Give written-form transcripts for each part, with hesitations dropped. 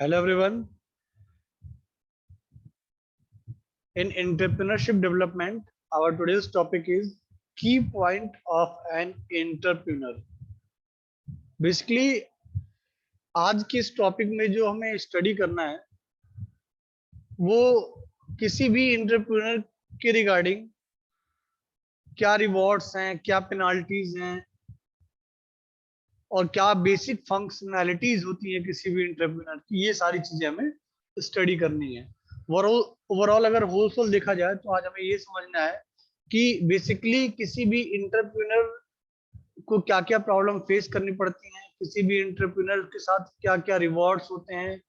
Hello everyone. In entrepreneurship development, our today's topic is key point of an entrepreneur. Basically, आज के इस topic में जो हमें स्टडी करना है वो किसी भी एंटरप्रेन्योर के रिगार्डिंग क्या रिवॉर्ड्स हैं, क्या पेनाल्टीज हैं और क्या बेसिक फंक्शनैलिटीज होती हैं किसी भी एंटरप्रेन्योर की, ये सारी चीजें हमें स्टडी करनी है। ओवरऑल अगर होलसेल देखा जाए तो आज हमें ये समझना है कि बेसिकली किसी भी एंटरप्रेन्योर को क्या क्या प्रॉब्लम फेस करनी पड़ती हैं, किसी भी एंटरप्रेन्योर के साथ क्या क्या रिवॉर्ड्स होते हैं,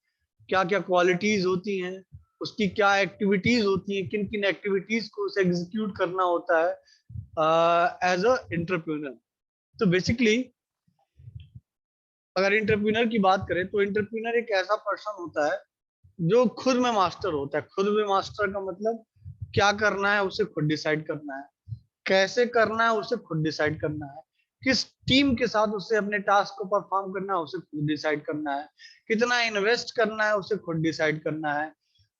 क्या क्या क्वालिटीज होती हैं, उसकी क्या एक्टिविटीज होती हैं, किन किन एक्टिविटीज को उसे एग्जीक्यूट करना होता है एज अ एंटरप्रेन्योर। तो बेसिकली अगर एंटरप्रेन्योर की बात करें तो एंटरप्रेन्योर एक ऐसा पर्सन होता है जो खुद में मास्टर होता है। खुद में मास्टर का मतलब क्या करना है उसे खुद डिसाइड करना है, कैसे करना है उसे खुद डिसाइड करना है, किस टीम के साथ उसे अपने टास्क को परफॉर्म करना है उसे खुद डिसाइड करना है, कितना इन्वेस्ट करना है उसे खुद डिसाइड करना है,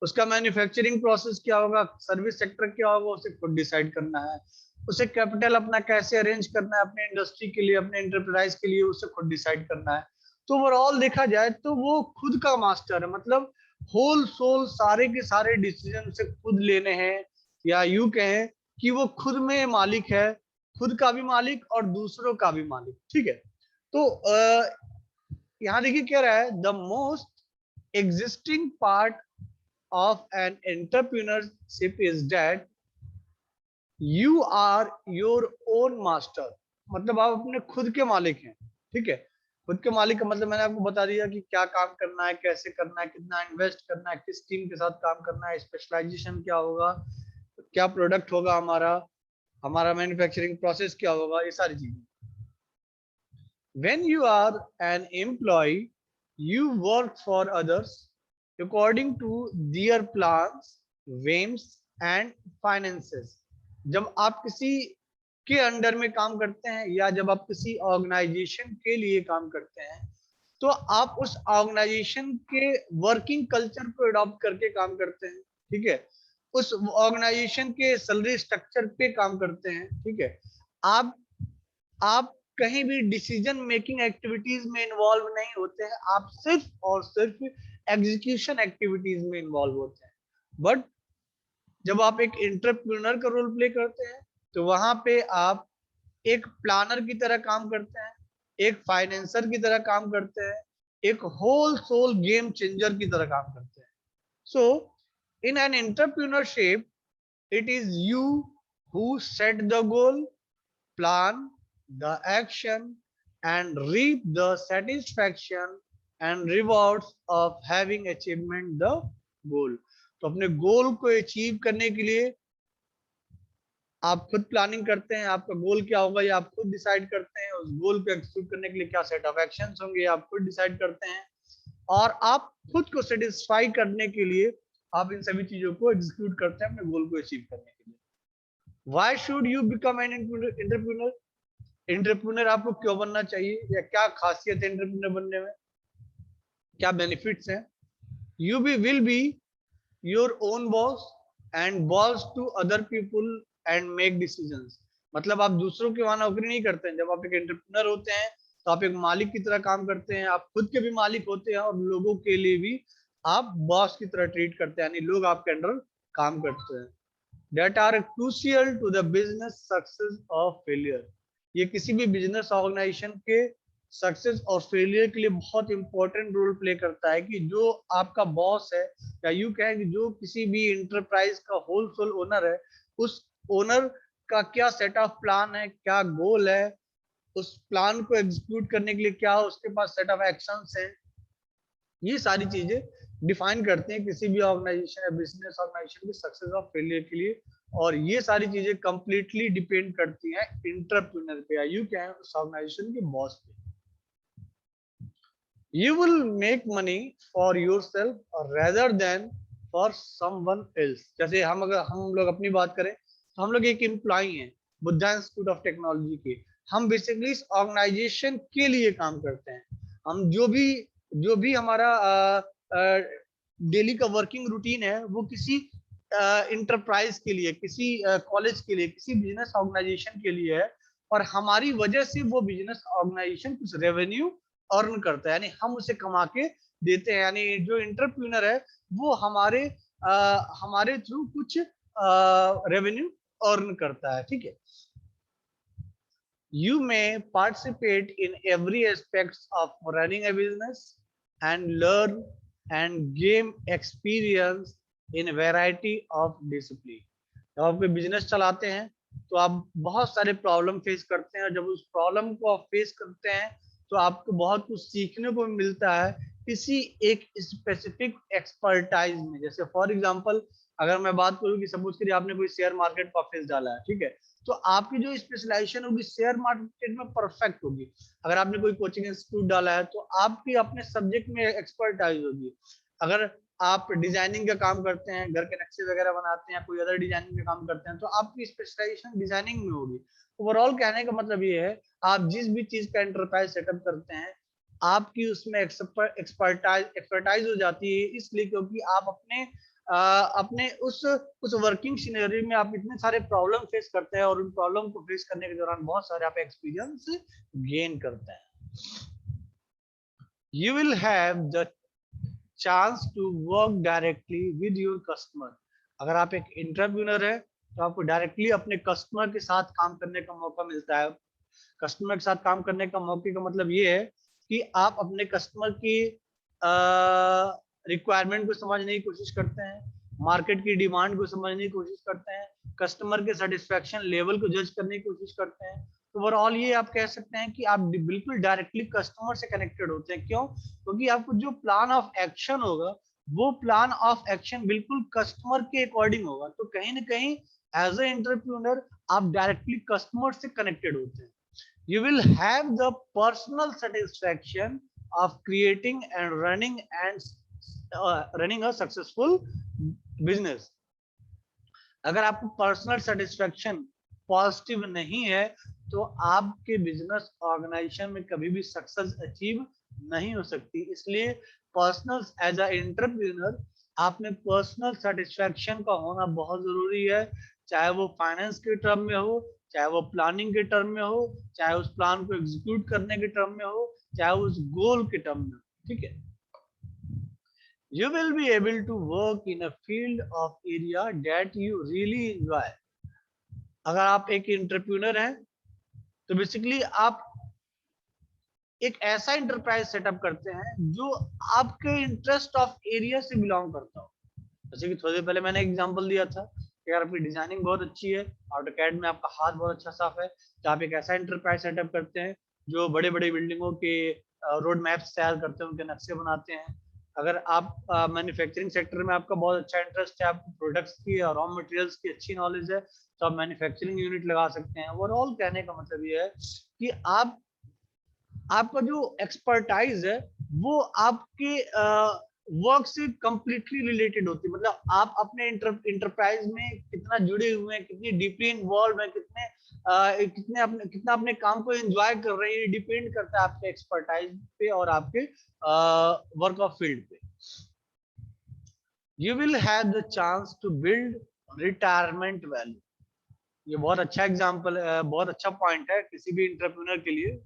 उसका मैन्युफैक्चरिंग प्रोसेस क्या होगा, सर्विस सेक्टर क्या होगा उसे खुद डिसाइड करना है, उसे कैपिटल अपना कैसे अरेंज करना है अपने इंडस्ट्री के लिए, अपने एंटरप्राइज के लिए उसे खुद डिसाइड करना है। तो ओवरऑल देखा जाए तो वो खुद का मास्टर है, मतलब होल सोल सारे के सारे डिसीजन उसे खुद लेने हैं, या यूं कहें कि वो खुद में मालिक है, खुद का भी मालिक और दूसरों का भी मालिक। ठीक है। तो यहाँ देखिए क्या रहा है, the most existing part of an entrepreneurship is that you are your own master. मतलब आप अपने खुद के मालिक हैं। ठीक है। खुद के मालिक का मतलब मैंने आपको बता दिया कि क्या काम करना है, कैसे करना है, कितना इन्वेस्ट करना है, किस टीम के साथ काम करना है, स्पेशलाइजेशन क्या होगा, क्या प्रोडक्ट होगा हमारा, हमारा मैन्युफैक्चरिंग प्रोसेस क्या होगा, ये सारी चीजें। When you are an employee, you work for others according to their plans, whims and finances. जब आप किसी के अंडर में काम करते हैं या जब आप किसी ऑर्गेनाइजेशन के लिए काम करते हैं तो आप उस ऑर्गेनाइजेशन के वर्किंग कल्चर को अडॉप्ट करके काम करते हैं। ठीक है। उस ऑर्गेनाइजेशन के सैलरी स्ट्रक्चर पे काम करते हैं। ठीक है। आप आप कहीं भी डिसीजन मेकिंग एक्टिविटीज में इन्वॉल्व नहीं होते हैं, आप सिर्फ और सिर्फ एग्जीक्यूशन एक्टिविटीज में इन्वॉल्व होते हैं। बट जब आप एक एंटरप्रेन्योर का रोल प्ले करते हैं तो वहां पे आप एक प्लानर की तरह काम करते हैं, एक फाइनेंसर की तरह काम करते हैं, एक होल सोल गेम चेंजर की तरह काम करते हैं। So in an entrepreneurship it is you who set the goal, plan the action and reap the satisfaction and rewards of having achievement the goal। तो अपने गोल को अचीव करने के लिए आप खुद प्लानिंग करते हैं, आपका गोल क्या होगा ये आप खुद डिसाइड करते हैं, उस गोल को एग्जीक्यूट करने के लिए क्या सेट ऑफ एक्शंस होंगे आप खुद डिसाइड करते हैं, और आप खुद को सेटिस्फाई करने के लिए आप इन सभी चीजों को एग्जीक्यूट करते हैं अपने गोल को अचीव करने के लिए। Why should you become an entrepreneur? Entrepreneur आपको क्यों बनना चाहिए या क्या खासियत है एंटरप्रेन्योर बनने में, क्या बेनिफिट्स हैं? You be will be your own boss and boss to other people and make decisions. मतलब आप दूसरों की वहां नौकरी नहीं करते हैं। जब आप एक एंटरप्रेन्योर होते हैं तो आप एक मालिक की तरह काम करते हैं, आप खुद के भी मालिक होते हैं और लोगों के लिए भी आप बॉस की तरह ट्रीट करते हैं, यानी लोग आपके अंडर काम करते हैं। that are crucial to the business success or failure। ये किसी भी बिजनेस ऑर्गेनाइजेशन के सक्सेस और फेलियर के लिए बहुत इंपॉर्टेंट रोल प्ले करता है कि जो आपका बॉस है या यूं कहें कि जो किसी भी इंटरप्राइज का होल सोल ओनर है, उस ओनर का क्या सेट ऑफ प्लान है, क्या गोल है, उस प्लान को एग्जीक्यूट करने के लिए क्या उसके पास सेट ऑफ एक्शंस हैं, ये सारी चीजें डिफाइन करते हैं किसी भी ऑर्गेनाइजेशन या बिजनेस ऑर्गेनाइजेशन के सक्सेस और फेलियर के लिए। और ये सारी चीजें कंप्लीटली डिपेंड करती हैं एंटरप्रेन्योर पे या यूं क्या है उस ऑर्गेनाइजेशन के बॉस पे। You will make money for yourself rather than for someone else. जैसे अगर हम लोग अपनी बात करें तो हम लोग एक एम्प्लॉई हैं बुद्धा इंस्टीट्यूट ऑफ टेक्नोलॉजी के। हम बेसिकली इस ऑर्गेनाइजेशन के लिए काम करते हैं। हम जो भी हमारा डेली का वर्किंग रूटीन है वो किसी इंटरप्राइज के लिए, किसी कॉलेज के लिए, किसी बिजनेस ऑर्गेनाइजेशन के लिए है, और हमारी वजह से वो बिजनेस ऑर्गेनाइजेशन कुछ रेवेन्यू अर्न करता है, यानी हम उसे कमा के देते हैं। यानी जो इंटरप्रेन्योर है वो हमारे थ्रू कुछ रेवेन्यू अर्न करता है, ठीक है। You may participate in every aspects of running a business and learn and gain experience in a variety of discipline. जब आप कोई बिजनेस चलाते हैं तो आप बहुत सारे प्रॉब्लम फेस करते हैं, और जब उस प्रॉब्लम को आप फेस करते हैं तो आपको बहुत कुछ सीखने को मिलता है किसी एक स्पेसिफिक एक्सपर्टाइज में। जैसे फॉर एग्जांपल अगर मैं बात करूं कि सपोज करिए आपने कोई शेयर मार्केट का फेस डाला है, ठीक है, तो आपकी जो स्पेशलाइजेशन होगी शेयर मार्केट में परफेक्ट होगी। अगर आपने कोई कोचिंग इंस्टीट्यूट डाला है तो आपकी अपने सब्जेक्ट में एक्सपर्टाइज होगी। अगर आप डिजाइनिंग का काम करते हैं, घर के नक्शे वगैरह बनाते हैं, कोई अदर डिजाइनिंग का काम करते हैं, तो आपकी स्पेशलाइजेशन डिजाइनिंग में होगी। ओवरऑल कहने का मतलब ये है आप जिस भी चीज का एंटरप्राइज सेटअप करते हैं आपकी उसमें एक्सपर्टाइज हो जाती है, इसलिए क्योंकि आप अपने उस वर्किंग सिनेरियो में आप इतने सारे प्रॉब्लम फेस करते हैं, और उन प्रॉब्लम को फेस करने के दौरान बहुत सारे आप एक्सपीरियंस गेन करते हैं। You will have the chance to work directly with your customer. अगर आप एक एंटरप्रेन्योर है तो आपको डायरेक्टली अपने कस्टमर के साथ काम करने का मौका मिलता है। कस्टमर के साथ काम करने का मौके का मतलब ये है कि आप अपने कस्टमर की रिक्वायरमेंट को समझने की कोशिश करते हैं, मार्केट की डिमांड को समझने की कोशिश करते हैं, कस्टमर के सेटिस्फेक्शन लेवल को जज करने की कोशिश करते हैं। तो ओवरऑल ये आप कह सकते हैं कि आप बिल्कुल डायरेक्टली कस्टमर से कनेक्टेड होते हैं। क्यों? क्योंकि आपको जो प्लान ऑफ एक्शन होगा वो प्लान ऑफ एक्शन बिल्कुल कस्टमर के अकॉर्डिंग होगा। तो कहीं ना कहीं एज ए एंटरप्रेन्योर आप डायरेक्टली कस्टमर से कनेक्टेड होते हैं। You will have the personal satisfaction of creating and running a successful business. अगर आपको पर्सनल सेटिस्फेक्शन पॉजिटिव नहीं है तो आपके बिजनेस ऑर्गेनाइजेशन में कभी भी सक्सेस अचीव नहीं हो सकती। इसलिए पर्सनल एज अ एंटरप्रेन्योर आप में पर्सनल सेटिस्फेक्शन का होना बहुत जरूरी है, चाहे वो फाइनेंस के टर्म में हो, चाहे वो प्लानिंग के टर्म में हो, चाहे उस प्लान को एग्जीक्यूट करने के टर्म में हो, चाहे उस गोल के टर्म में हो, ठीक है। You will be able to work in a field of area that you really enjoy. अगर आप एक एंटरप्रेन्योर हैं तो बेसिकली आप एक ऐसा इंटरप्राइज सेटअप करते हैं जो आपके इंटरेस्ट ऑफ एरिया से बिलोंग करता हो। जैसे कि थोड़ी देर पहले मैंने एग्जांपल दिया था कि अगर आपकी डिजाइनिंग बहुत अच्छी है, AutoCAD में आपका हाथ बहुत अच्छा साफ है, तो आप एक ऐसा इंटरप्राइज सेटअप करते हैं जो बड़े बड़े बिल्डिंगों के रोड मैप्स तैयार करते हैं, उनके नक्शे बनाते हैं। अगर आप मैन्युफैक्चरिंग सेक्टर में आपका बहुत अच्छा इंटरेस्ट है, आपको प्रोडक्ट्स की और रॉ मटेरियल्स की अच्छी नॉलेज है, तो आप मैन्युफैक्चरिंग यूनिट लगा सकते हैं। ओवरऑल कहने का मतलब ये है कि आपका जो एक्सपर्टाइज है वो आपके वर्क से कंप्लीटली रिलेटेड होती है। मतलब आप अपने इंटरप्राइज में कितना जुड़े हुए हैं, कितनी डीपली इन्वॉल्व है, कितना अपने काम को एंजॉय कर रहे हैं, ये डिपेंड करता है आपके एक्सपर्टाइज पे और आपके वर्क ऑफ फील्ड पे। You will have the chance to build retirement value. ये बहुत अच्छा एग्जांपल, बहुत अच्छा पॉइंट है किसी भी एंटरप्रेन्योर के लिए।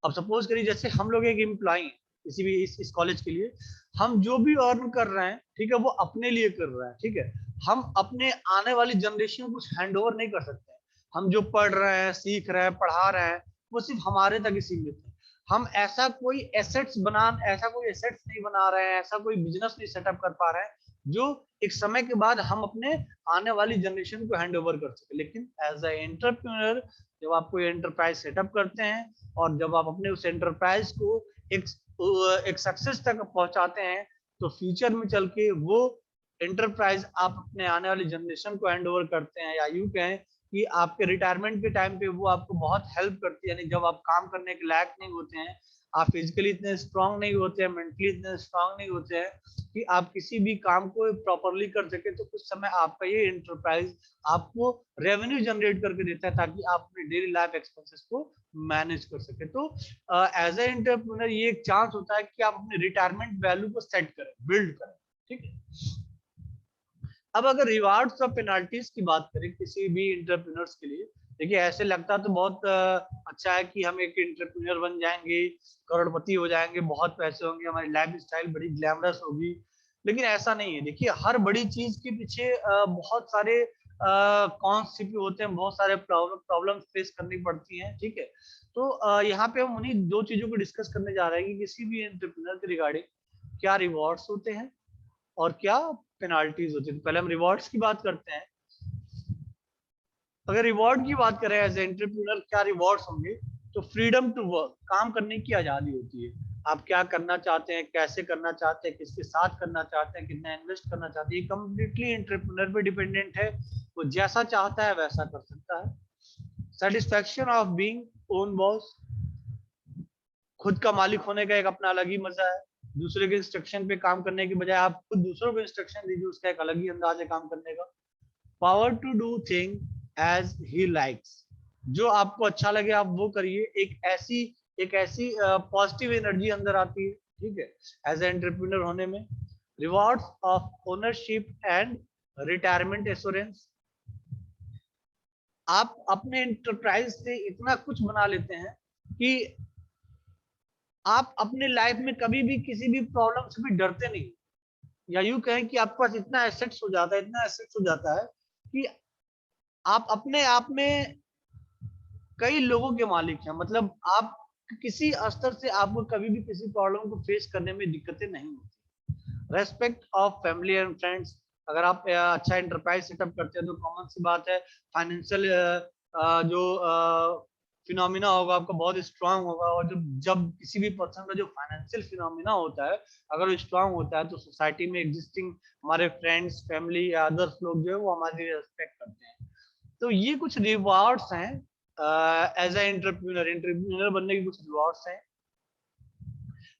अब सपोज करिए जैसे हम लोग एक एम्प्लॉय हैं किसी भी इस कॉलेज के लिए, हम जो भी अर्न कर रहे हैं, ठीक है, वो अपने लिए कर रहे हैं, ठीक है। हम अपने आने वाली जनरेशन को कुछ हैंड ओवर नहीं कर सकते। हम जो पढ़ रहे हैं, सीख रहे हैं, पढ़ा रहे हैं, वो सिर्फ हमारे तक ही सीमित है। हम ऐसा कोई एसेट्स नहीं बना रहे हैं, ऐसा कोई बिजनेस नहीं सेटअप कर पा रहे हैं जो एक समय के बाद हम अपने आने वाली जनरेशन को हैंड ओवर कर सके। लेकिन एज अ एंटरप्रेन्योर जब आप कोई एंटरप्राइज सेटअप करते हैं और जब आप अपने उस एंटरप्राइज को एक सक्सेस तक पहुंचाते हैं, तो फ्यूचर में चल के वो एंटरप्राइज आप अपने आने वाली जनरेशन को हैंड ओवर करते हैं, या यूं कहें कि आपके रिटायरमेंट के टाइम पे वो आपको बहुत हेल्प करती है। यानी जब आप काम करने के लायक नहीं होते हैं, आप फिजिकली इतने स्ट्रांग नहीं होते हैं, मेंटली इतने स्ट्रांग नहीं होते हैं कि कि आप किसी भी काम को प्रॉपरली कर सके, तो कुछ समय आपका ये एंटरप्राइज आपको रेवेन्यू जनरेट करके देता है ताकि आप अपने डेली लाइफ एक्सपेंसेस को मैनेज कर सके। तो एज ए एंटरप्रेन्योर ये एक चांस होता है कि आप अपने रिटायरमेंट वैल्यू को सेट करें, बिल्ड करें, ठीक है। अब अगर रिवार्ड्स और पेनाल्टीज की बात करें किसी भी एंटरप्रेन्योर्स के लिए, देखिए ऐसे लगता तो बहुत अच्छा है कि हम एक एंटरप्रेन्योर बन जाएंगे, करोड़पति हो जाएंगे, बहुत पैसे होंगे, हमारी लाइफ स्टाइल बड़ी ग्लैमरस होगी, लेकिन ऐसा नहीं है। देखिए हर बड़ी चीज के पीछे बहुत सारे कॉन्स भी होते हैं, बहुत सारे प्रॉब्लम फेस करनी पड़ती हैं, ठीक है। तो यहाँ पे हम उन्हीं दो चीजों को डिस्कस करने जा रहे हैं कि किसी भी एंटरप्रेन्योर के रिगार्डिंग क्या रिवॉर्ड्स होते हैं और क्या पेनाल्टीज होती है। तो पहले हम रिवॉर्ड्स की बात करते हैं। अगर रिवॉर्ड की बात करें एज एंटरप्रेन्योर क्या रिवॉर्ड्स होंगे, तो फ्रीडम टू वर्क, काम करने की आजादी होती है। आप क्या करना चाहते हैं, कैसे करना चाहते हैं, किसके साथ करना चाहते हैं, कितना इन्वेस्ट करना चाहते हैं, ये कम्प्लीटली एंटरप्रेन्योर पे डिपेंडेंट है। वो जैसा चाहता है वैसा कर सकता है। Satisfaction of being own boss, खुद का मालिक होने का एक अपना अलग ही मजा है। दूसरे के इंस्ट्रक्शन पे काम करने की बजाय आप खुद दूसरों को इंस्ट्रक्शन दीजिए, उसका एक अलग ही अंदाज है काम करने का। Power to do thing as he likes, जो आपको अच्छा लगे आप वो करिए। एक ऐसी पॉजिटिव एनर्जी अंदर आती है, ठीक है, एज एंटरप्रेन्योर होने में। Rewards of ownership and retirement assurance, आप अपने एंटरप्राइज से इतना कुछ बना लेते हैं कि आप अपने लाइफ में कभी भी किसी भी प्रॉब्लम से भी डरते नहीं, या यूं कहें कि आपके पास इतना एसेट्स हो जाता है, इतना एसेट्स हो जाता है कि आप अपने आप में कई लोगों के मालिक हैं। मतलब आप किसी स्तर से आपको कभी भी किसी प्रॉब्लम को फेस करने में दिक्कतें नहीं होती। Respect of family and friends, अगर आप अच्छा एंटरप्राइज सेटअप करते हैं तो कॉमन सी बात है, फाइनेंशियल जो फिनोमिना होगा आपका बहुत स्ट्रांग होगा। और जब जब किसी भी पर्सन का जो फाइनेंशियल फिनोमिना होता है अगर स्ट्रांग होता है, तो सोसाइटी में एग्जिस्टिंग हमारे फ्रेंड्स, फैमिली या अदर्स लोग जो है वो हमारी रेस्पेक्ट करते हैं। तो ये कुछ रिवार्ड्स हैं एज ए एंटरप्रेन्योर, एंटरप्रेन्योर बनने के कुछ रिवार्ड्स हैं।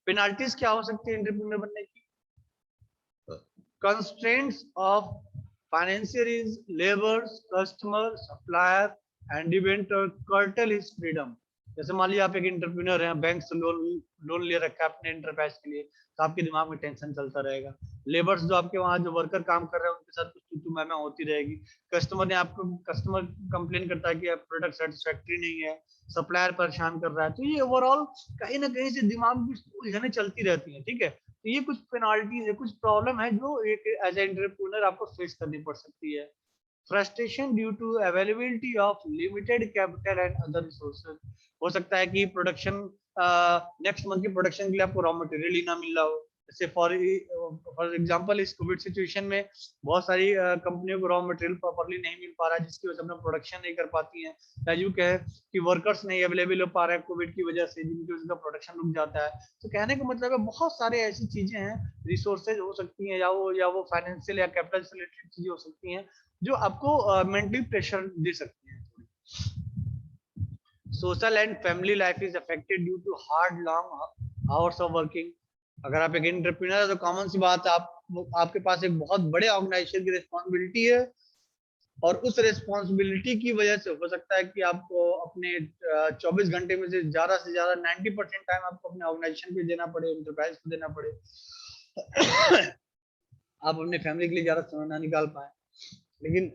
पेनाल्टीज क्या हो सकती है एंटरप्रेन्योर बनने की? Constraints of financiers, laborers, customer, supplier and inventor curtail his freedom। जैसे मान लीजिए आप एक एंटरप्रेन्योर हैं, बैंक से लोन ले रखा है अपने एंटरप्राइज के लिए, तो आपके दिमाग में टेंशन चलता रहेगा। लेबर्स जो आपके वहां जो वर्कर काम कर रहे हैं उनके साथ कुछ तू मैं होती रहेगी। कस्टमर कंप्लेन करता है कि प्रोडक्ट सेटिस्फैक्टरी नहीं है, सप्लायर परेशान कर रहा है। तो ये ओवरऑल कहीं ना कहीं से दिमाग में उलझने चलती रहती है, ठीक है। तो ये कुछ पेनाल्टीज है, कुछ प्रॉब्लम है जो एक एज एंटरप्रेन्योर आपको फेस करनी पड़ सकती है। Frustration due to availability of limited capital and other resources, हो सकता है कि प्रोडक्शन नेक्स्ट मंथ की प्रोडक्शन के लिए आपको रॉ मटेरियल ही ना मिल रहा हो। जैसे फॉर एग्जांपल इस कोविड सिचुएशन में बहुत सारी कंपनियों को रॉ मटेरियल प्रॉपर्ली नहीं मिल पा रहा है, जिसकी वजह से अपना प्रोडक्शन नहीं कर पाती हैं। या यूं कहे कि वर्कर्स नहीं अवेलेबल हो पा रहे हैं कोविड की वजह से, जिनकी वजह से प्रोडक्शन रुक जाता है। तो कहने का मतलब है बहुत सारे ऐसी चीजें हैं, रिसोर्सेज हो सकती हैं या वो फाइनेंशियल या कैपिटल से रिलेटेड चीजें हो सकती हैं जो आपको मेंटली प्रेशर दे सकती हैं। Social and family life is affected due to hard long hours of working. अगर आप एक एंटरप्रेन्योर है तो कॉमन सी बात है, आपके पास एक बहुत बड़े ऑर्गेनाइजेशन की रिस्पॉन्सिबिलिटी है, और उस रिस्पॉन्सिबिलिटी की वजह से हो सकता है कि आपको अपने 24 घंटे में से ज्यादा 90% टाइम आपको अपने ऑर्गेनाइजेशन पे देना पड़े, एंटरप्राइज को देना पड़े। आप अपने फैमिली के लिए ज्यादा समय ना निकाल पाए। लेकिन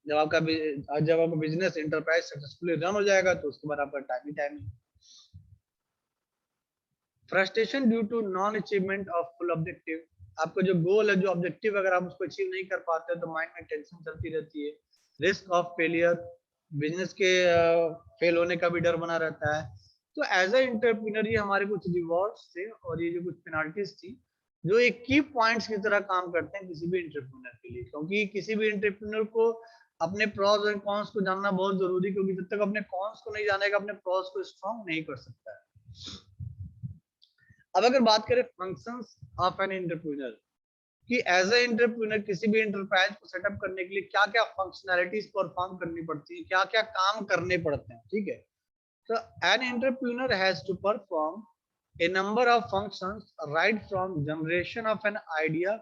जब आपका बिजनेस एंटरप्राइज सक्सेसफुली रन हो जाएगा तो उसके बाद आपका टाइम ही टाइम है। Frustration due to non achievement of full objective, आपका जो गोल है, जो ऑब्जेक्टिव, अगर आप उसको अचीव नहीं कर पाते तो माइंड में टेंशन चलती रहती है। रिस्क ऑफ फेलियर, बिजनेस के फेल होने का भी डर बना रहता है। तो एज ए एंटरप्रेन्योर ये हमारे कुछ रिवॉर्ड्स थे और ये जो कुछ पेनाल्टीज थी जो एक की पॉइंट्स की तरह काम करते हैं किसी भी एंटरप्रेन्योर के लिए। क्योंकि किसी भी एंटरप्रेन्योर को अपने प्रॉस और कॉन्स को जानना बहुत जरूरी, क्योंकि जब तक अपने कॉन्स को नहीं जानेगा अपने प्रॉस को स्ट्रॉन्ग नहीं कर सकता है। अब अगर बात करें फंक्शंस ऑफ एन एंटरप्रेन्योर कि एज ए एंटरप्रेन्योर किसी भी एंटरप्राइज को सेटअप करने के लिए क्या क्या फंक्शनैलिटीज परफॉर्म करनी पड़ती है, क्या क्या काम करने पड़ते हैं, ठीक है। तो an entrepreneur has to perform a number of functions right from generation of an idea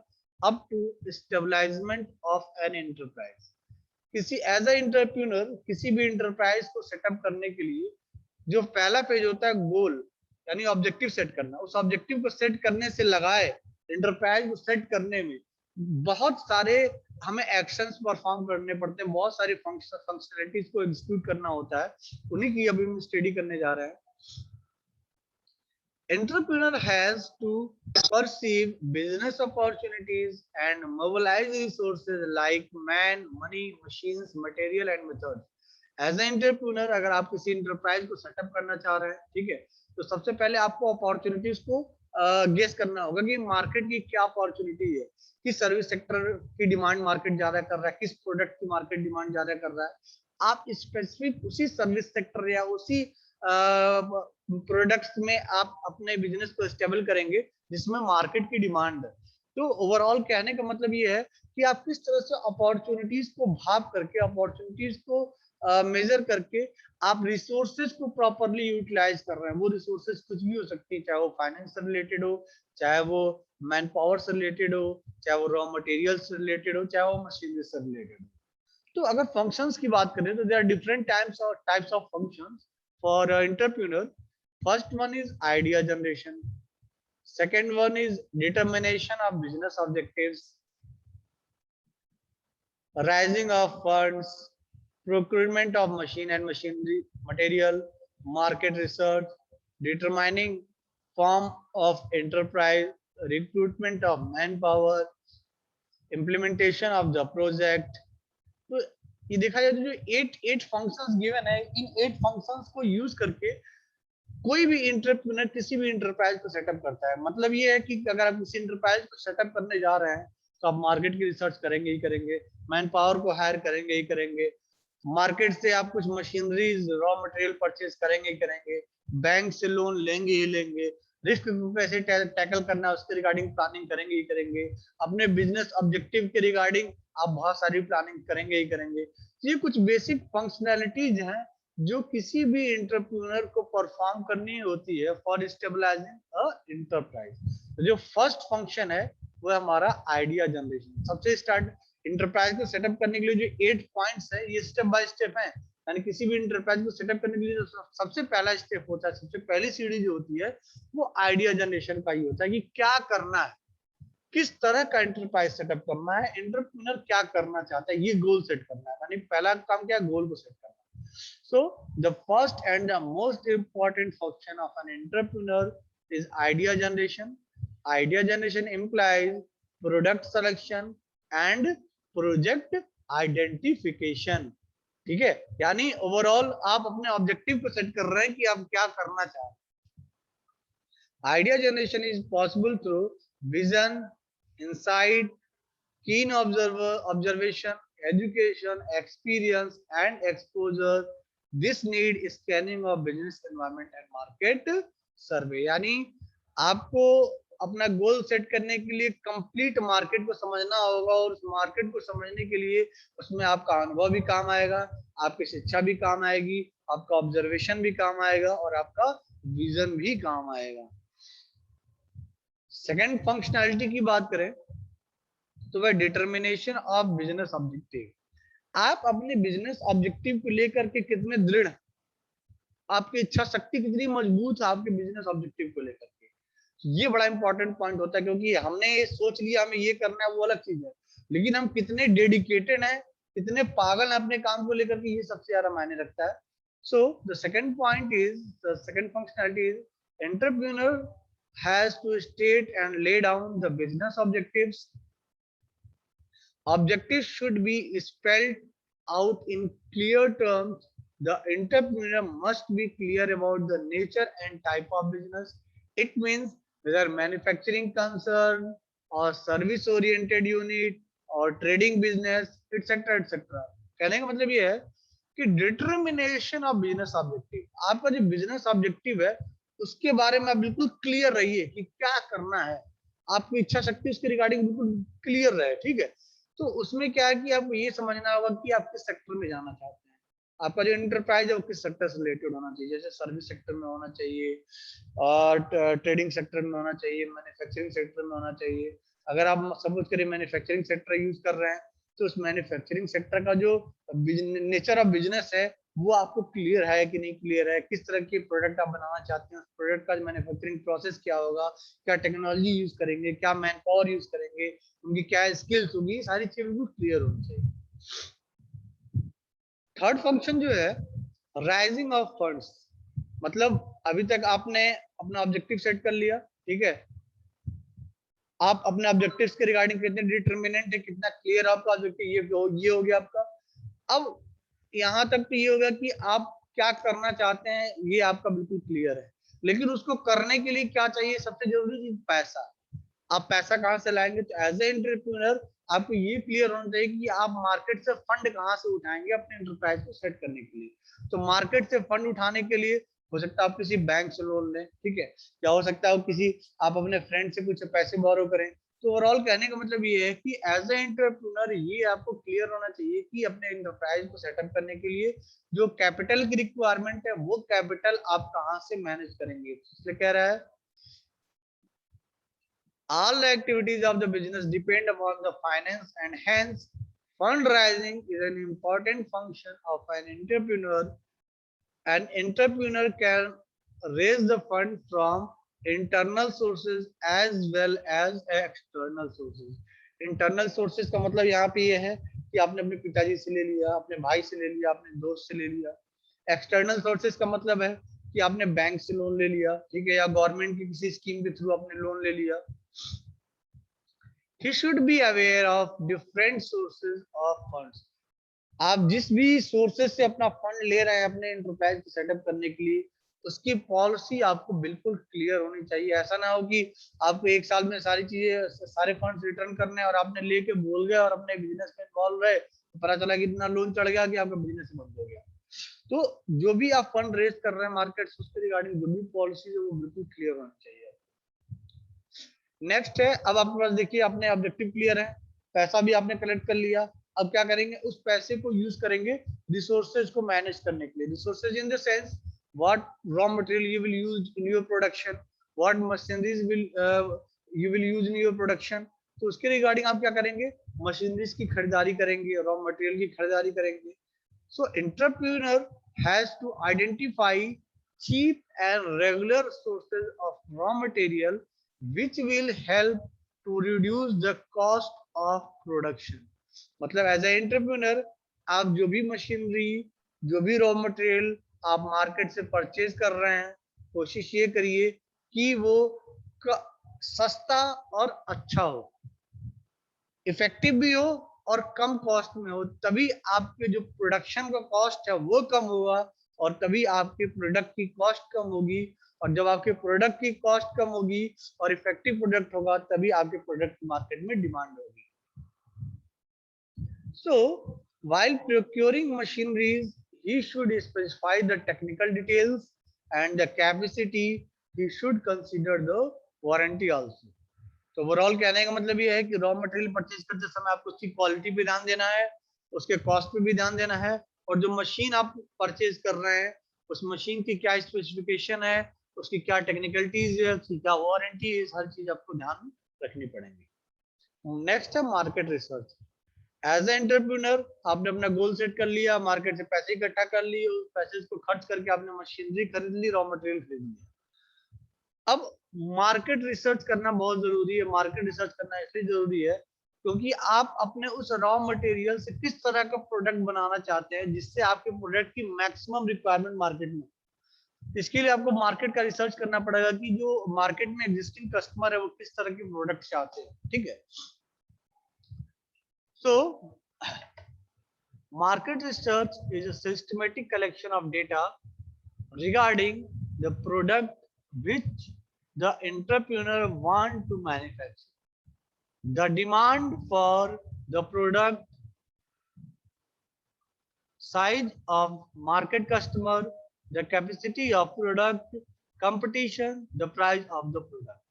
up to establishment of an enterprise. किसी एज अ इंटरप्रेन्योर किसी भी इंटरप्राइज को सेटअप करने के लिए जो पहला पेज होता है गोल यानी ऑब्जेक्टिव सेट करना, उस ऑब्जेक्टिव को सेट करने से लगाए इंटरप्राइज को सेट करने में बहुत सारे हमें एक्शंस परफॉर्म करने पड़ते हैं, बहुत सारी फंक्शनलिटीज को एग्जीक्यूट करना होता है, उन्हीं की अभी हम स्टडी करने जा रहे हैं। Entrepreneur has to perceive business opportunities and mobilize resources like man, money, machines, material and methods. As a entrepreneur अगर आप किसी इंटरप्राइज को सेटअप करना चाह रहे हैं, ठीक है, तो सबसे पहले आपको अपॉर्चुनिटीज को गेस करना होगा कि मार्केट की क्या अपॉर्चुनिटी है, किस सर्विस सेक्टर की डिमांड मार्केट ज्यादा कर रहा है, किस प्रोडक्ट की मार्केट डिमांड ज्यादा कर रहा है। आप स्पेसिफिक उसी सर्विस सेक्टर या उसी प्रोडक्ट्स में आप अपने बिजनेस को स्टेबल करेंगे जिसमें मार्केट की डिमांड है। तो ओवरऑल कहने का मतलब ये है कि आप किस तरह से अपॉर्चुनिटीज को भाप करके, अपॉर्चुनिटीज को मेजर करके आप रिसोर्सेज को प्रॉपरली यूटिलाइज कर रहे हैं। वो रिसोर्सेज कुछ भी हो सकती है, चाहे वो फाइनेंस से रिलेटेड हो, चाहे वो मैन पावर से रिलेटेड हो, चाहे वो रॉ मटेरियल से रिलेटेड हो, चाहे वो मशीनरी से रिलेटेड हो। तो अगर फंक्शंस की बात करें तो there are different types of functions for entrepreneur. First one is idea generation, second one is determination of business objectives, raising of funds, procurement of machine and machinery material, market research, determining form of enterprise, recruitment of manpower, implementation of the project। तो ये देखा जाए तो जो eight functions given है, इन 8 functions को use करके कोई भी इंटरप्रेन्योर किसी भी इंटरप्राइज को सेटअप करता है। मतलब ये है कि अगर आप किसी इंटरप्राइज को सेटअप करने जा रहे हैं तो आप मार्केट की रिसर्च करेंगे ही करेंगे, मैन पावर को हायर करेंगे ही करेंगे, मार्केट से आप कुछ मशीनरीज रॉ मटेरियल परचेज करेंगे ही करेंगे, बैंक से लोन लेंगे ही लेंगे, रिस्क को कैसे टैकल करना है उसके रिगार्डिंग प्लानिंग करेंगे ही करेंगे, अपने बिजनेस ऑब्जेक्टिव के रिगार्डिंग आप बहुत सारी प्लानिंग करेंगे ही करेंगे। ये कुछ बेसिक फंक्शनैलिटीज हैं जो किसी भी इंटरप्रेन्योर को परफॉर्म करनी होती है फॉर स्टेबलाइजिंग अ एंटरप्राइज। तो जो फर्स्ट फंक्शन है वो है हमारा आइडिया जनरेशन। सबसे स्टार्ट इंटरप्राइज को सेटअप करने के लिए जो 8 पॉइंट्स है ये स्टेप बाय स्टेप है, यानी किसी भी इंटरप्राइज को सेटअप करने के लिए जो सबसे पहला स्टेप होता है, सबसे पहली सीढ़ी जो होती है वो आइडिया जनरेशन का ही होता है कि क्या करना है, किस तरह का एंटरप्राइज सेटअप करना है, एंटरप्रेन्योर क्या करना चाहता है, ये गोल सेट करना है। यानी पहला काम क्या है, गोल को सेट करना। So the first and the most important function of an entrepreneur is idea generation. Idea generation implies product selection and project identification। ठीक है, यानी ओवरऑल आप अपने ऑब्जेक्टिव को सेट कर रहे हैं कि आप क्या करना चाहते हैं। Idea generation is possible through vision, insight, keen observation, education, experience and exposure। This need scanning of business environment and market survey। यानी आपको अपना गोल सेट करने के लिए कंप्लीट मार्केट को समझना होगा, और उस मार्केट को समझने के लिए उसमें आपका अनुभव भी काम आएगा, आपकी शिक्षा भी काम आएगी, आपका ऑब्जर्वेशन भी काम आएगा और आपका विजन भी काम आएगा। सेकेंड फंक्शनैलिटी की बात करें तो वह डिटर्मिनेशन ऑफ बिजनेस ऑब्जेक्टिव। आप अपने बिजनेस ऑब्जेक्टिव को लेकर के कितने दृढ़, आपकी इच्छा शक्ति कितनी मजबूत है आपके बिजनेस ऑब्जेक्टिव को लेकर के, ये बड़ा इंपॉर्टेंट पॉइंट होता है। क्योंकि हमने ये सोच लिया हमें ये करना है वो अलग चीज है, लेकिन हम कितने डेडिकेटेड हैं, कितने पागल हैं अपने काम को लेकर के, ये सबसे ज्यादा मायने रखता है। So the second point is, the second functionality is entrepreneur has to state and lay down the business objectives. Objectives should be spelled out in clear terms. The entrepreneur must be clear about the nature and type of business. It means whether manufacturing concern or service oriented unit or trading business, etc. etc। कहने का मतलब ये है कि determination of business objective, आपका जो business objective है उसके बारे में आप बिल्कुल क्लियर रहिए कि क्या करना है, आपकी इच्छा शक्ति उसके रिगार्डिंग बिल्कुल क्लियर रहे। ठीक है, तो उसमें क्या है कि आपको ये समझना होगा कि आप किस सेक्टर में जाना चाहते हैं, आपका जो इंटरप्राइज है वो किस सेक्टर से रिलेटेड होना चाहिए, जैसे सर्विस सेक्टर में होना चाहिए, और ट्रेडिंग सेक्टर में होना चाहिए, मैन्युफैक्चरिंग सेक्टर में होना चाहिए। अगर आप सपोज करिए मैन्युफैक्चरिंग सेक्टर यूज कर रहे हैं, तो उस मैन्युफैक्चरिंग सेक्टर का जो नेचर ऑफ बिजनेस है वो आपको क्लियर है कि नहीं क्लियर है, किस तरह के प्रोडक्ट आप बनाना चाहते हैं, उस प्रोडक्ट का मैन्युफैक्चरिंग प्रोसेस क्या होगा, क्या टेक्नोलॉजी यूज करेंगे, क्या मैन पावर यूज करेंगे, उनकी क्या स्किल्स होगी, सारी चीजें बिल्कुल क्लियर होनी चाहिए। थर्ड फंक्शन जो है राइजिंग ऑफ फंड्स, मतलब अभी तक आपने अपना ऑब्जेक्टिव सेट कर लिया, ठीक है, आप अपने ऑब्जेक्टिव्स के रिगार्डिंग कितने डिटर्मिनेंट है, कितना क्लियर आपका ऑब्जेक्टिव, ये हो गया आपका। अब यहाँ तक तो ये होगा कि आप क्या करना चाहते हैं ये आपका बिल्कुल क्लियर है, लेकिन उसको करने के लिए क्या चाहिए, सबसे जरूरी चीज पैसा। आप पैसा कहाँ से लाएंगे, तो एज ए एंटरप्रेन्योर आपको ये क्लियर होना चाहिए कि आप मार्केट से फंड कहाँ से उठाएंगे अपने एंटरप्राइज को सेट करने के लिए। तो मार्केट से फंड उठाने के लिए हो सकता है आप किसी बैंक से लोन लें, ठीक है, या हो सकता है किसी आप अपने फ्रेंड से कुछ पैसे बोरो करें। तो ओवरऑल कहने का मतलब ये है कि एज ए एंटरप्रेन्योर ये आपको क्लियर होना चाहिए कि अपने एंटरप्राइज को सेटअप करने के लिए जो कैपिटल की रिक्वायरमेंट है वो कैपिटल आप कहाँ से मैनेज करेंगे। इसलिए कह रहा है all the activities of the business depend upon the finance, and hence fundraising is an important function of an entrepreneur. An entrepreneur can raise the fund from internal sources as well as external sources. Internal sources का मतलब यहाँ पे ये है कि आपने अपने पिताजी से ले लिया, अपने भाई से ले लिया, अपने दोस्त से ले लिया। एक्सटर्नल सोर्सेज का मतलब है कि आपने बैंक से लोन ले लिया, ठीक है, या गवर्नमेंट की किसी स्कीम के थ्रू आपने लोन ले लिया। He should be aware of different sources of funds. आप जिस भी सोर्सेज से अपना फंड ले रहे हैं अपने एंटरप्राइज को सेटअप करने के लिए, उसकी पॉलिसी आपको बिल्कुल क्लियर होनी चाहिए। ऐसा ना हो कि आपको एक साल में सारी चीजें सारे फंड्स रिटर्न करने और आपने लेके भूल गए और अपने बिजनेस में इन्वॉल्व रहे, तो पता चला कि इतना लोन चढ़ गया कि आपका बिजनेस बंद हो गया। तो जो भी आप फंड रेज कर रहे हैं मार्केट से, उसके रिगार्डिंग जो भी पॉलिसी है वो बिल्कुल क्लियर होनी चाहिए। नेक्स्ट है, अब आपके पास देखिए अपने ऑब्जेक्टिव क्लियर है, पैसा भी आपने कलेक्ट कर लिया। अब क्या करेंगे, उस पैसे को यूज करेंगे रिसोर्सेज को मैनेज करने के लिए। Resources in the sense what raw material you will use in your production, what machineries will you will use in your production. तो उसके रिगार्डिंग आप क्या करेंगे, मशीनरीज की खरीदारी करेंगे, रॉ मटेरियल की खरीदारी करेंगे। So entrepreneur has to identify cheap and regular sources of raw material which will help to reduce the cost of production. मतलब एज ए एंटरप्रेन्योर आप जो भी मशीनरी, जो भी रॉ मटेरियल आप मार्केट से परचेज कर रहे हैं, कोशिश ये करिए कि वो सस्ता और अच्छा हो, इफेक्टिव भी हो और कम कॉस्ट में हो। तभी आपके जो प्रोडक्शन का कॉस्ट है वो कम होगा और तभी आपके प्रोडक्ट की कॉस्ट कम होगी। और जब आपके प्रोडक्ट की कॉस्ट कम होगी और इफेक्टिव प्रोडक्ट होगा, तभी आपके प्रोडक्ट की मार्केट में डिमांड होगी। So while procuring machineries, he should specify the technical details and the capacity. He should consider the warranty also. तो ओवरऑल कहने का मतलब ये है कि रॉ मटेरियल परचेज करते समय आपको उसकी क्वालिटी पे ध्यान देना है, उसके कॉस्ट पे भी ध्यान देना है, और जो मशीन आप परचेज कर रहे हैं उस मशीन की क्या स्पेसिफिकेशन है, उसकी क्या टेक्निकलिटीज है, उसकी क्या वारंटी है, हर चीज आपको ध्यान रखनी पड़ेगी। नेक्स्ट है market research. As a entrepreneur आपने अपना गोल सेट कर लिया, मार्केट से पैसे इकट्ठा कर लिए, उस पैसे को खर्च करके आपने मशीनरी खरीद ली, रॉ मटेरियल खरीद लिया। अब मार्केट रिसर्च करना बहुत जरूरी है। मार्केट रिसर्च करना इसलिए जरूरी है क्योंकि आप अपने उस रॉ मटेरियल से किस तरह का प्रोडक्ट बनाना चाहते हैं जिससे आपके प्रोडक्ट की मैक्सिमम रिक्वायरमेंट मार्केट में। इसके लिए आपको मार्केट का रिसर्च करना पड़ेगा कि जो मार्केट में एग्जिस्टिंग कस्टमर है वो किस तरह के प्रोडक्ट चाहते हैं, ठीक है। सो market research is a systematic collection of data regarding the product which the entrepreneur want to manufacture, the demand for the product, size of market customer, the capacity of product, competition, the price of the product.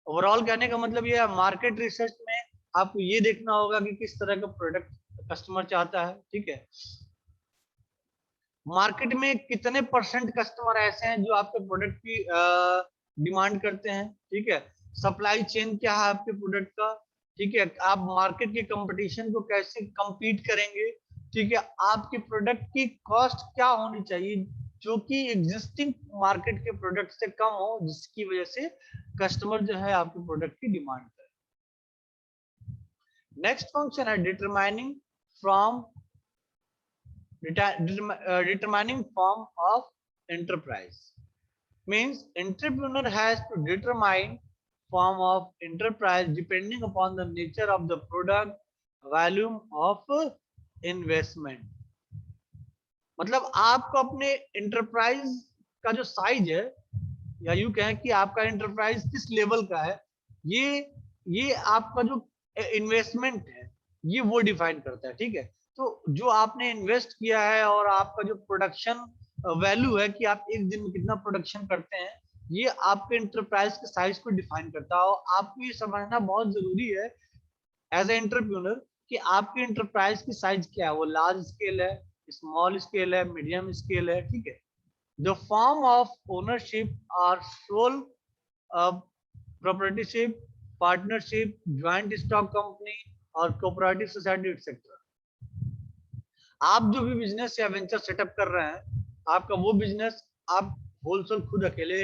Overall कहने का मतलब ये है, market research में आपको ये देखना होगा कि किस तरह का प्रोडक्ट कस्टमर चाहता है, ठीक है। मार्केट में कितने परसेंट कस्टमर ऐसे हैं जो आपके प्रोडक्ट की डिमांड करते हैं, ठीक है। सप्लाई चेन क्या है आपके प्रोडक्ट का, ठीक है। आप मार्केट के कंपटीशन को कैसे compete करेंगे, ठीक है। आपके प्रोडक्ट की कॉस्ट क्या होनी चाहिए जो कि एग्जिस्टिंग मार्केट के प्रोडक्ट से कम हो, जिसकी वजह से कस्टमर जो है आपके प्रोडक्ट की डिमांड करे। नेक्स्ट फंक्शन है determining from determining form of enterprise. Means entrepreneur has to determine form of enterprise depending upon the nature of the product, volume of investment. मतलब आपको अपने एंटरप्राइज का जो साइज है, या यूं कहें कि आपका एंटरप्राइज किस लेवल का है, ये आपका जो इन्वेस्टमेंट है ये वो डिफाइन करता है, ठीक है। तो जो आपने इन्वेस्ट किया है और आपका जो प्रोडक्शन वैल्यू है कि आप एक दिन में कितना प्रोडक्शन करते हैं, ये आपके एंटरप्राइज के साइज को डिफाइन करता है। और आपको ये समझना बहुत जरूरी है एज ए एंटरप्रेन्योर कि आपके एंटरप्राइज की साइज क्या है, वो लार्ज स्केल है, स्मॉल स्केल है, मीडियम स्केल है, ठीक है। The form of ownership are sole proprietorship, partnership, joint stock company और cooperative society etc. आप जो भी बिजनेस या वेंचर सेटअप कर रहे हैं, आपका वो बिजनेस आप होलसेल खुद अकेले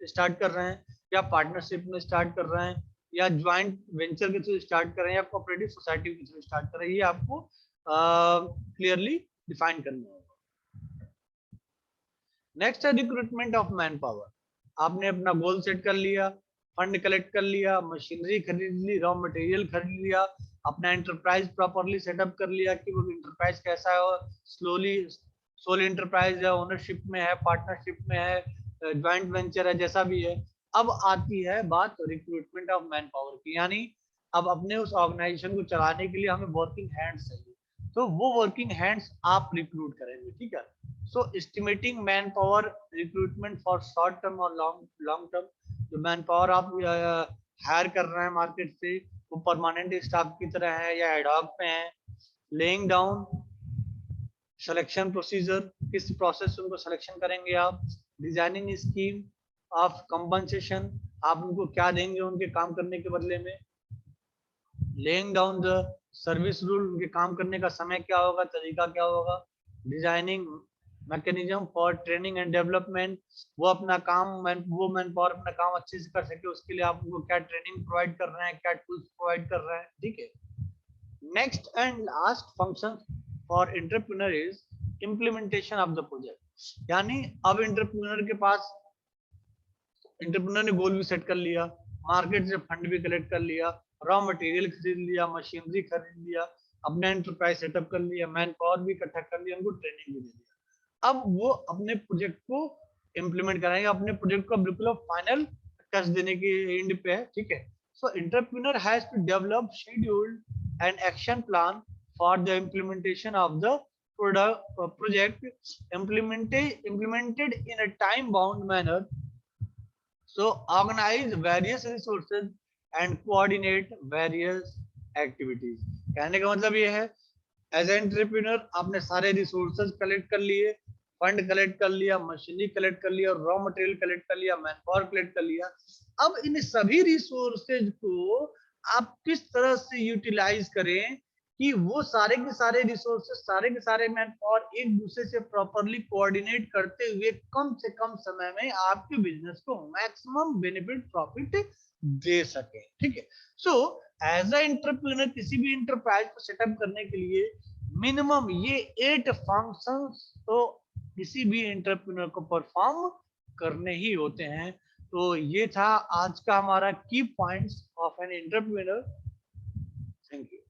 स्टार्ट कर रहे हैं, या पार्टनरशिप में स्टार्ट कर रहे हैं, या ज्वाइंट वेंचर के थ्रू स्टार्ट कर रहे हैं, या कोऑपरेटिव सोसाइटी के थ्रू स्टार्ट कर रहे हैं, ये आपको क्लियरली डिफाइन करना होगा। नेक्स्ट है रिक्रूटमेंट ऑफ मैन पावर। आपने अपना गोल सेट कर लिया, फंड कलेक्ट कर लिया, मशीनरी खरीद ली, रॉ मटेरियल खरीद लिया, अपना एंटरप्राइज प्रॉपर्ली सेटअप कर लिया कि वो एंटरप्राइज कैसा है, और स्लोली सोल एंटरप्राइज है, ओनरशिप में है, पार्टनरशिप में है, ज्वाइंट वेंचर है, जैसा भी है। अब आती है बात रिक्रूटमेंट ऑफ मैन पावर की, यानी अब अपने उस ऑर्गेनाइजेशन को चलाने के लिए हमें वर्किंग हैंड्स चाहिए, तो वो वर्किंग हैंड्स आप रिक्रूट करेंगे, ठीक है। So estimating manpower recruitment for short term और long term, जो मैन पावर आप हायर कर रहे हैं मार्केट से, वो परमानेंट स्टाफ की तरह है या एडॉक पे है। लेइंग डाउन सिलेक्शन प्रोसीजर, किस प्रोसेस से उनको सिलेक्शन करेंगे आप। डिजाइनिंग स्कीम ऑफ कंपनसेशन, आप उनको क्या देंगे उनके काम करने के बदले में। Laying down the service rule, उनके काम करने का समय क्या होगा, तरीका क्या होगा। Designing mechanism for training and development, वो अपना काम वो मैन पावर अपना काम अच्छे से कर सके, उसके लिए आप उनको क्या ट्रेनिंग प्रोवाइड कर रहे हैं, क्या टूल्स प्रोवाइड कर रहे हैं, ठीक है। Next and last function for entrepreneur is implementation of the project. यानी अब एंटरप्रेन्योर के पास, एंटरप्रेन्योर ने गोल भी सेट कर लिया, मार्केट से फंड भी कलेक्ट कर लिया, रॉ मटेरियल खरीद लिया, मशीनरी खरीद लिया, अपना एंटरप्राइज सेटअप कर लिया, मैन पावर भी इकट्ठा कर लिया, उनको ट्रेनिंग भी दे दिया। अब वो अपने प्रोजेक्ट को इम्प्लीमेंट कराएंगे, अपने प्रोजेक्ट को बिल्कुल फाइनल टच देने के एंड पे है, ठीक है। So entrepreneur has to develop scheduled and action plan for the implementation of the project implemented in a time bound manner. So organize various resources and coordinate various activities. कहने का मतलब ये है, एज एंटरप्रेन्योर आपने सारे resources collect कर लिए, fund collect कर लिया, मशीनरी कलेक्ट कर लिया, रॉ मटेरियल कलेक्ट कर लिया, मैन पावर कलेक्ट कर लिया। अब इन सभी रिसोर्सेज को आप किस तरह से यूटिलाइज करें कि वो सारे के सारे रिसोर्सेज, सारे के सारे मैन पावर एक दूसरे से प्रॉपरली कोऑर्डिनेट करते हुए कम से कम समय में आपके बिजनेस को मैक्सिमम बेनिफिट प्रॉफिट दे सके, ठीक है। सो एज अ एंटरप्रेन्योर किसी भी एंटरप्राइज को सेटअप करने के लिए मिनिमम ये 8 फंक्शंस तो किसी भी एंटरप्रेन्योर को परफॉर्म करने ही होते हैं। तो ये था आज का हमारा की points of an entrepreneur. Thank you.